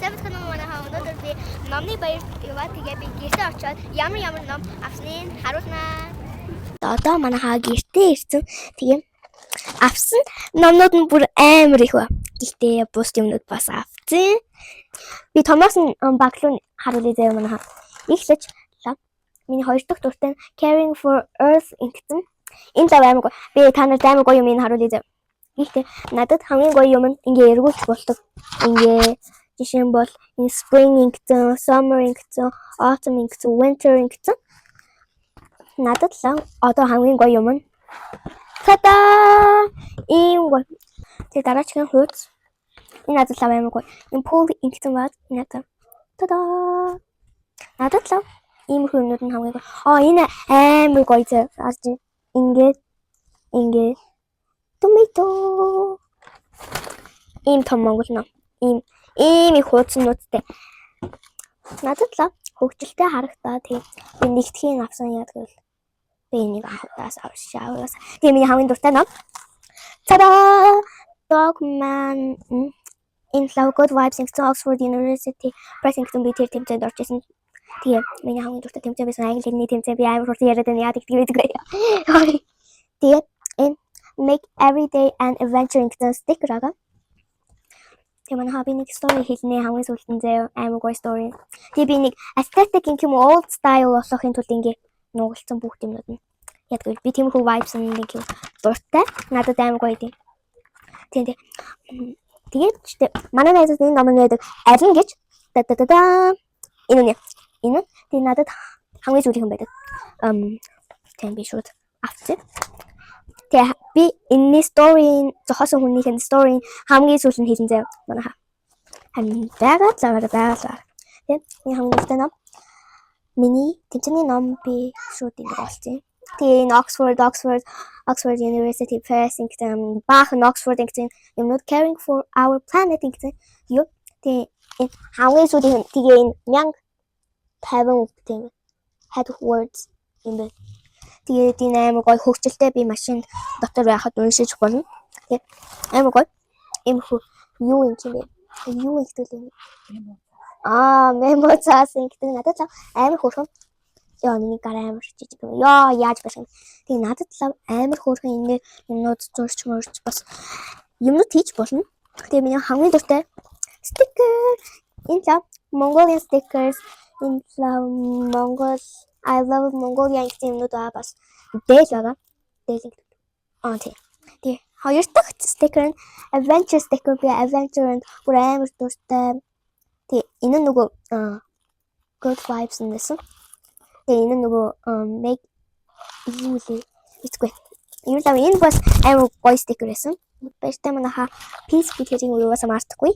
Цэвэтгэн манайхаа өнөөдөр би номны баяр яваа тэгээ би гэртээ очиод ямар ном авсныг харуулнаа. Одоо манайхаа гэртээ ирсэн. Тэгээ авсан номнууд нь бүр амар их ба. Гэхдээ бус юмнууд бас авсан. Би томоос нь баглуу харуулъя заяа манайхаа. Ихлэж лав. Миний хоёр дахь дуртай Caring for Earth гэсэн. Энэ лав амар гоё. Би та нарт амар гоё юм харуулъя заяа. Гэхдээ надад хамгийн гоё юм нь ингээ эргүүлж болдог. Ингээ жишээ нь бол энэ spring гэсэн, summer гэсэн, autumn гэсэн, winter гэсэн. Надад л одоо хамгийн гоё юм нь тада! Ийм гоё. Тэгээ дараагийн хуудас. Энэ надад л амар гоё. Энэ pool гэсэн бат надад. Тада! Надад л ийм хүмүүд нь хамгийн гоё. Энэ амар гоё зэ. Ингээ tomato. Ийм том монгол ном. Ийм их хуудаснуудтай. Надад л хөвгөлтэй харагдаа тийм би нэгтгэхийн авсан яг л би энийг анхудаас авшаа. Тийм миний хамгийн дуртай ном. Тада! Dogman in Love Good Vibes гэсэн Oxford University Press гэсэн би тэр тэмцээнд орж исэн. Тэгээ миний хамгийн дуртай тэмцээн байсан англи хэлний тэмцээн би амар хурдан яриад байна. Яа гэдэг. Тэгээ энэ Make Every Day an Adventure гэсэн стикер байгаа. Тэгээ манай хаа би нэг story хэлнэ хамгийн сүүлдэн заяа амар гоё story. Тэгээ би нэг aesthetic юм old style болохын тулд ингээ нугалцсан бүх юмнууд нь. Яг би тиймэрхүү vibes нэг юм дуртай. Надад амар гоё тийм. Тэгээд ч манай найзууд энэ номыг яадаг арин гэж да. Энэ тийм надад хамгийн сүүлийн байдаг. Тийм би шууд авчих. Тэгээ би энэ story зохиосон хүнийхэн story хамгийн сүүлд нь хэлэн заяа манай хаа. Байгаа. Тийм энэ хамгийн дуртай ном. Миний тэмцээний ном би шууд ингэ олсон. Тэгээ энэ Oxford University Press гэсэн баахан Oxford гэсэн юмнууд Caring for Our Planet гэсэн юу. Тэгээ энэ хамгийн сүүлийн тэгээ энэ 1050 тийм head words юм байна. Тэгээд энэ амар гоё хөгжилтэй би машин дотор байхад уншиж болно. Тэгээд амар гоё. Ийм юу юм бэ? Юу ихтэл юм. Мемо цаасан гэдэг надад амар хөөрхөн. Яа миний гар амар жижиг юм. Яаж байсан. Тэгээд надад амар хөөрхөн энэ юмнууд зурч мөрч бас юмнууд хийж болно. Тэгээд миний хамгийн дуртай sticker. Энэ Mongolian stickers. Энэ Mongol I love Mongolia гэсэн юмнууд бас дээл байгаа. Дээл. Тийм. Тэгээ хоёр дахь sticker нь adventure sticker би adventure-д бүр амар дуртай. Тэгээ энэ нөгөө good vibes нэсэн. Тэгээ энэ нөгөө make юу лээ. Ицгүй. Энэ бас амар гоё sticker байсан. Баяртай манайха peace гэдэг нь юу бас мартахгүй.